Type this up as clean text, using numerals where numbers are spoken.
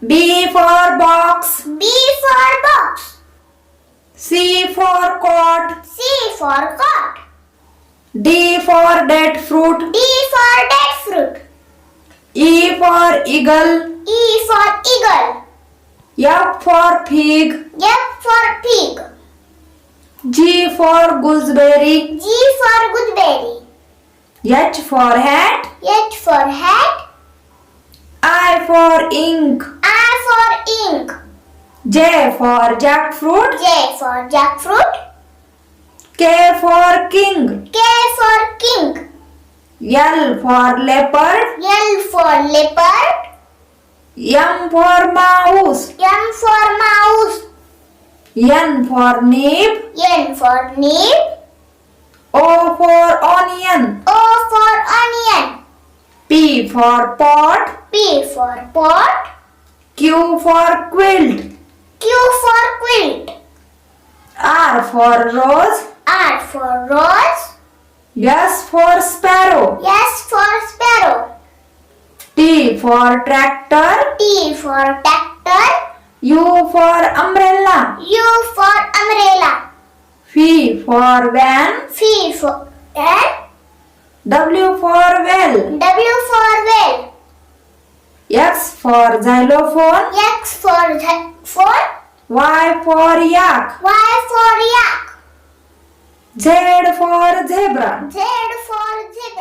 B for box. B for box. C for cot. C for cot. D for dead fruit. D for dead fruit. E for eagle. E for eagle. F for pig. F for pig. G for gooseberry. G for gooseberry. H for hat. H for hat. I for ink. I for ink. J for jackfruit. J for jackfruit. K for king. K for king. L for leopard. L for leopard. M for mouse. M for mouse. N for nib. N for nib. O for onion. O for onion. P for pot. P for pot. Q for quilt. Q for quilt. R for rose. R for rose. S for sparrow. S for sparrow. T for tractor. T for tractor. U for umbrella. U for umbrella. V for van. V for van. W for well. W for well. X for xylophone. X for phone. Y for yak. Y for yak. Z for zebra. Z for zebra.